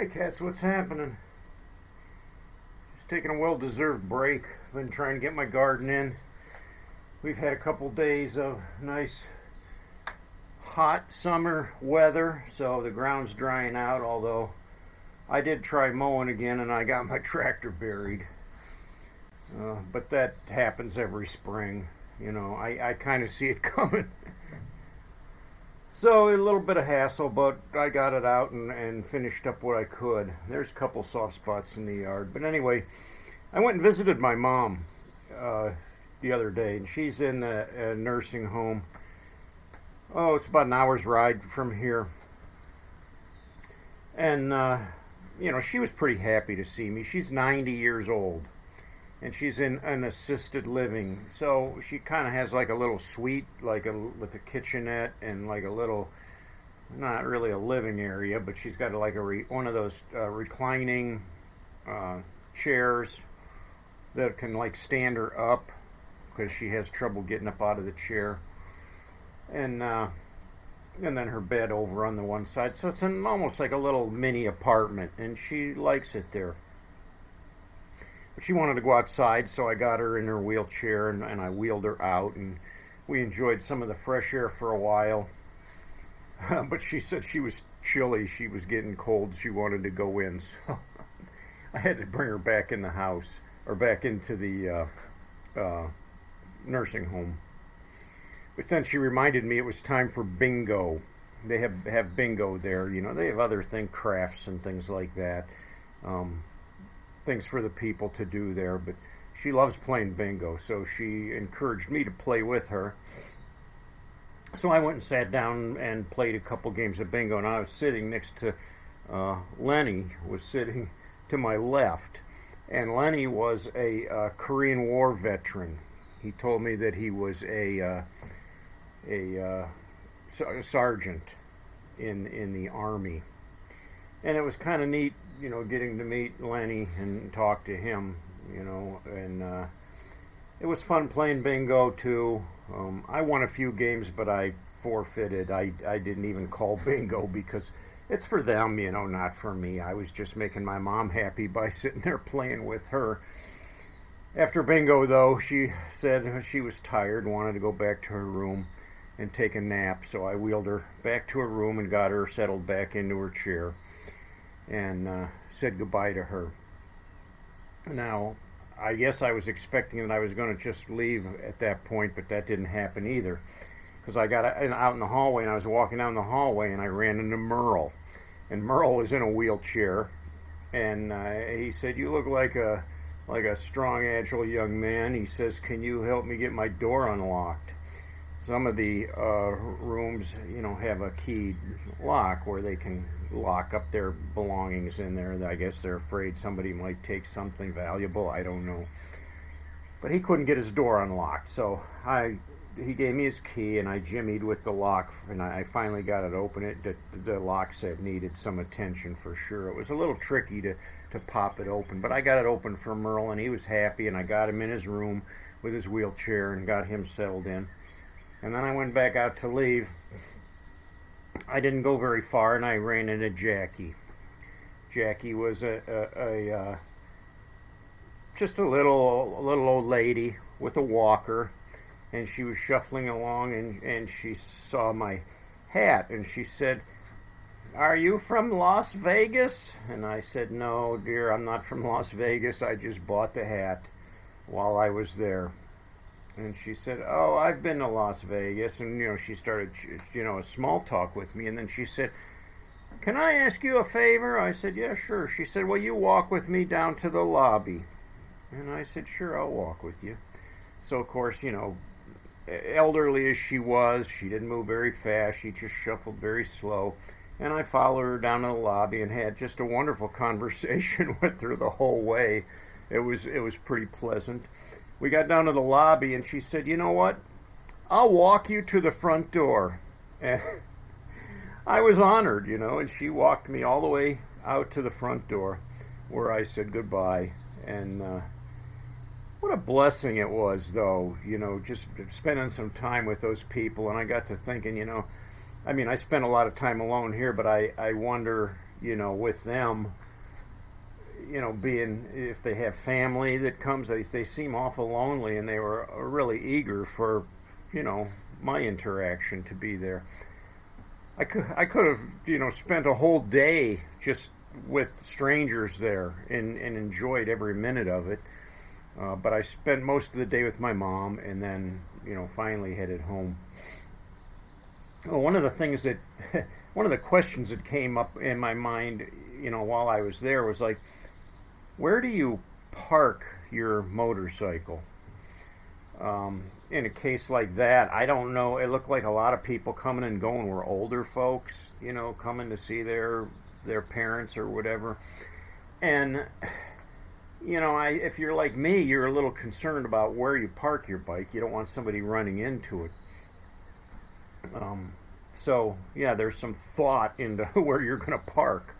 Hey cats, what's happening? Just taking a well-deserved break. Been trying to get my garden in. We've had a couple days of nice hot summer weather, so the ground's drying out, although I did try mowing again and I got my tractor buried. But that happens every spring. I kind of see it coming. So a little bit of hassle, but I got it out and finished up what I could. There's a couple soft spots in the yard. But anyway, I went and visited my mom the other day, and she's in a nursing home. Oh, it's about an hour's ride from here. And, she was pretty happy to see me. She's 90 years old, and she's in an assisted living. So she kind of has like a little suite, with a kitchenette and like a little, not really a living area, but she's got like one of those reclining chairs that can like stand her up because she has trouble getting up out of the chair, and then her bed over on the one side. So it's almost like a little mini apartment, and she likes it there. But she wanted to go outside, so I got her in her wheelchair and I wheeled her out, and we enjoyed some of the fresh air for a while. But she said she was chilly, she was getting cold, she wanted to go in, so I had to bring her back in the house, or back into the nursing home. But then she reminded me it was time for bingo. They have bingo there, they have other crafts and things like that. Things for the people to do there, but she loves playing bingo, so she encouraged me to play with her. So I went and sat down and played a couple games of bingo, and I was sitting next to Lenny was sitting to my left, and Lenny was a Korean War veteran. He told me that he was a sergeant in the Army, and it was kind of neat, getting to meet Lenny and talk to him, and it was fun playing bingo too. I won a few games, but I forfeited. I didn't even call bingo because it's for them, not for me. I was just making my mom happy by sitting there playing with her. After bingo, though, she said she was tired, wanted to go back to her room and take a nap, so I wheeled her back to her room and got her settled back into her chair and said goodbye to her. Now, I guess I was expecting that I was going to just leave at that point, but that didn't happen either, because I got out in the hallway, and I was walking down the hallway, and I ran into Merle, and Merle was in a wheelchair, and he said, "You look like a strong, agile young man." He says, "Can you help me get my door unlocked?" Some of the rooms, have a key lock where they can lock up their belongings in there. I guess they're afraid somebody might take something valuable. I don't know. But he couldn't get his door unlocked, so he gave me his key, and I jimmied with the lock, and I finally got it open. The lock set needed some attention for sure. It was a little tricky to pop it open, but I got it open for Merle, and he was happy, and I got him in his room with his wheelchair and got him settled in. And then I went back out to leave. I didn't go very far, and I ran into Jackie. Jackie was just a little old lady with a walker, and she was shuffling along, and she saw my hat, and she said, "Are you from Las Vegas?" And I said, "No, dear, I'm not from Las Vegas. I just bought the hat while I was there." And she said, "Oh, I've been to Las Vegas." And, she started, a small talk with me. And then she said, "Can I ask you a favor?" I said, "Yeah, sure." She said, "Will you walk with me down to the lobby?" And I said, "Sure, I'll walk with you." So, of course, elderly as she was, she didn't move very fast. She just shuffled very slow. And I followed her down to the lobby and had just a wonderful conversation with her the whole way. It was pretty pleasant. We got down to the lobby, and she said, "You know what? I'll walk you to the front door." And I was honored, and she walked me all the way out to the front door, where I said goodbye. And what a blessing it was, though, just spending some time with those people. And I got to thinking, I spent a lot of time alone here, but I wonder, with them, being, if they have family that comes, they seem awful lonely, and they were really eager for, my interaction to be there. I could have, spent a whole day just with strangers there and enjoyed every minute of it. But I spent most of the day with my mom, and then, finally headed home. Well, one of the questions that came up in my mind, while I was there was like, where do you park your motorcycle? In a case like that, I don't know. It looked like a lot of people coming and going were older folks, coming to see their parents or whatever. And if you're like me, you're a little concerned about where you park your bike. You don't want somebody running into it. So yeah, there's some thought into where you're going to park,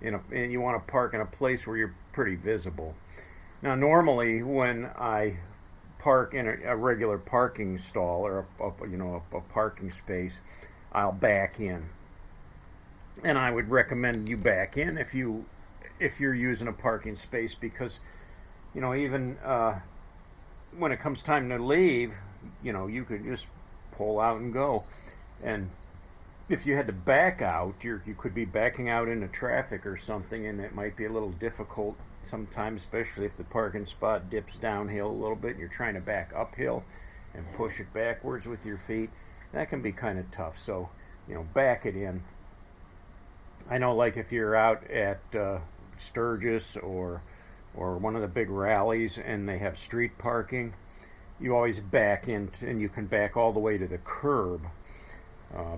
and you want to park in a place where you're pretty visible. Now, normally when I park in a regular parking stall or a parking space, I'll back in, and I would recommend you back in if you're using a parking space, because even when it comes time to leave, you could just pull out and go. And if you had to back out, you could be backing out into traffic or something, and it might be a little difficult sometimes, especially if the parking spot dips downhill a little bit and you're trying to back uphill and push it backwards with your feet. That can be kind of tough. So, back it in. I know, like if you're out at Sturgis or one of the big rallies and they have street parking, you always back in, and you can back all the way to the curb.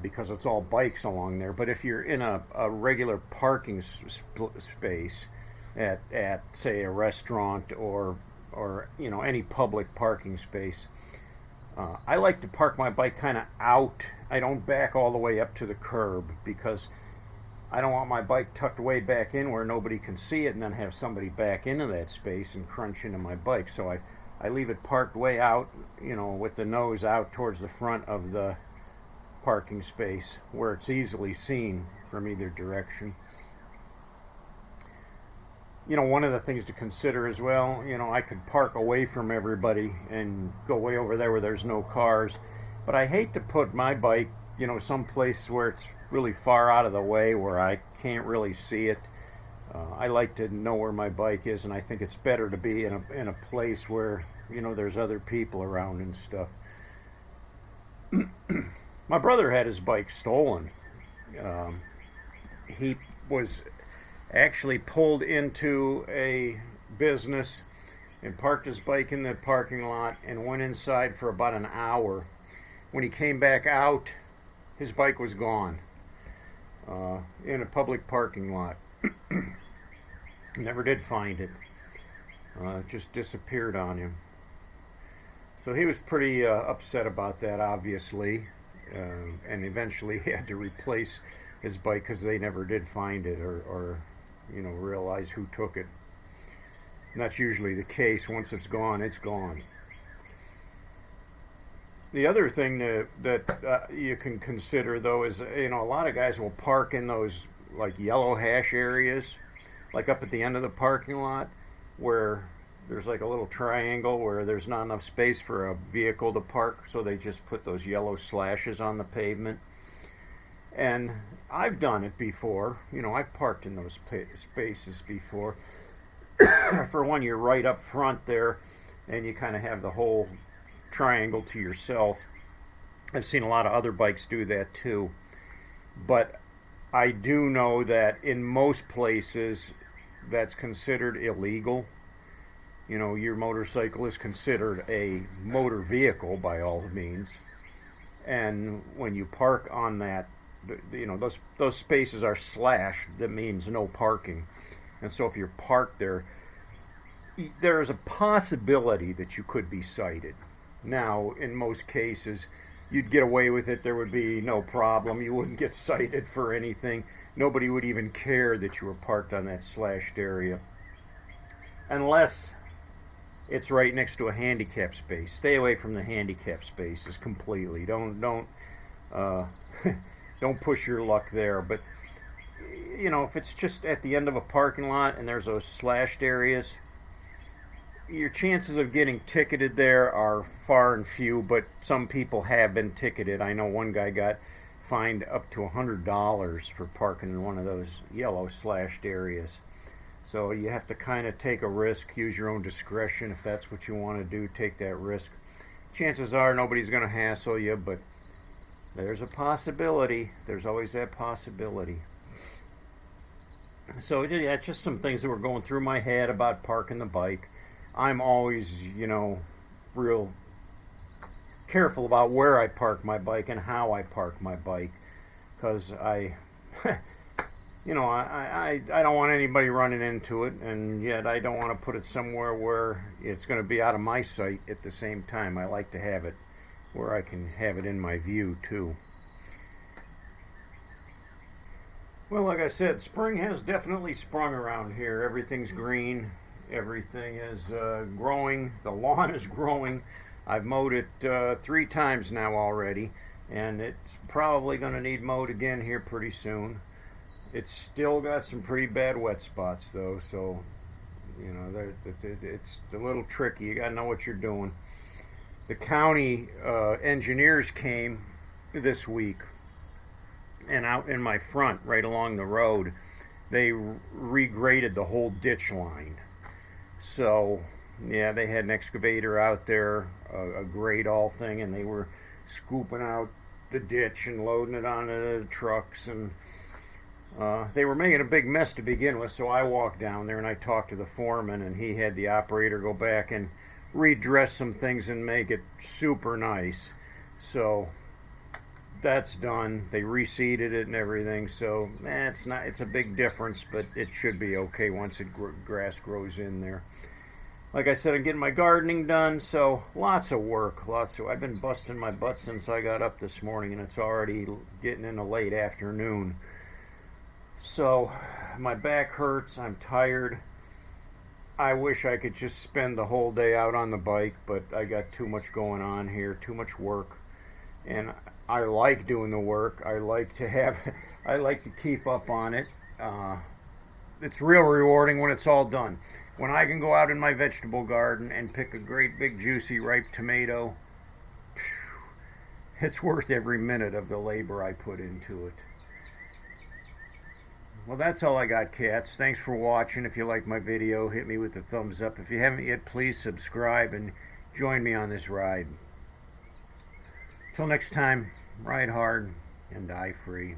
Because it's all bikes along there. But if you're in a regular parking space at say a restaurant or any public parking space, I like to park my bike kind of out. I don't back all the way up to the curb, because I don't want my bike tucked way back in where nobody can see it, and then have somebody back into that space and crunch into my bike. So I leave it parked way out, with the nose out towards the front of the parking space, where it's easily seen from either direction. One of the things to consider as well, I could park away from everybody and go way over there where there's no cars, but I hate to put my bike, someplace where it's really far out of the way where I can't really see it. I like to know where my bike is, and I think it's better to be in a place where, there's other people around and stuff. My brother had his bike stolen. He was actually pulled into a business and parked his bike in the parking lot and went inside for about an hour. When he came back out, his bike was gone in a public parking lot. Never did find it. It just disappeared on him. So he was pretty upset about that, obviously. And eventually he had to replace his bike because they never did find it or realize who took it. And that's usually the case. Once it's gone, it's gone. The other thing that you can consider, though, is a lot of guys will park in those like yellow hash areas, like up at the end of the parking lot, where there's like a little triangle where there's not enough space for a vehicle to park, so they just put those yellow slashes on the pavement. And I've done it before. I've parked in those spaces before. For one, you're right up front there, and you kind of have the whole triangle to yourself. I've seen a lot of other bikes do that too. But I do know that in most places that's considered illegal. Your motorcycle is considered a motor vehicle by all means. And when you park on that, those spaces are slashed. That means no parking. And so if you're parked there, there is a possibility that you could be cited. Now, in most cases, you'd get away with it. There would be no problem. You wouldn't get cited for anything. Nobody would even care that you were parked on that slashed area. Unless it's right next to a handicap space. Stay away from the handicap spaces completely. Don't don't push your luck there. But you know, if it's just at the end of a parking lot and there's those slashed areas, your chances of getting ticketed there are far and few, but some people have been ticketed. I know one guy got fined up to $100 for parking in one of those yellow slashed areas. So you have to kind of take a risk, use your own discretion. If that's what you want to do, take that risk. Chances are nobody's going to hassle you, but there's a possibility. There's always that possibility. So yeah, it's just some things that were going through my head about parking the bike. I'm always, you know, real careful about where I park my bike and how I park my bike, because you know, I don't want anybody running into it, and yet I don't want to put it somewhere where it's going to be out of my sight at the same time. I like to have it where I can have it in my view too. Well, like I said, spring has definitely sprung around here. Everything's green. Everything is growing. The lawn is growing. I've mowed it 3 times now already, and it's probably going to need mowed again here pretty soon. It's still got some pretty bad wet spots though, so you know it's a little tricky. You got to know what you're doing. The county engineers came this week, and out in my front, right along the road, they regraded the whole ditch line. So yeah, they had an excavator out there, a grade all thing, and they were scooping out the ditch and loading it onto the trucks, and they were making a big mess to begin with. So I walked down there and I talked to the foreman, and he had the operator go back and redress some things and make it super nice. So that's done. They reseeded it and everything. So it's a big difference, but it should be okay once grass grows in there. Like I said, I'm getting my gardening done, so lots of work. I've been busting my butt since I got up this morning, and it's already getting into late afternoon. So my back hurts. I'm tired. I wish I could just spend the whole day out on the bike, but I got too much going on here, too much work, and I like doing the work. I like to keep up on it. It's real rewarding when it's all done. When I can go out in my vegetable garden and pick a great big juicy ripe tomato, it's worth every minute of the labor I put into it. Well, that's all I got, cats. Thanks for watching. If you like my video, hit me with the thumbs up. If you haven't yet, please subscribe and join me on this ride. Till next time, ride hard and die free.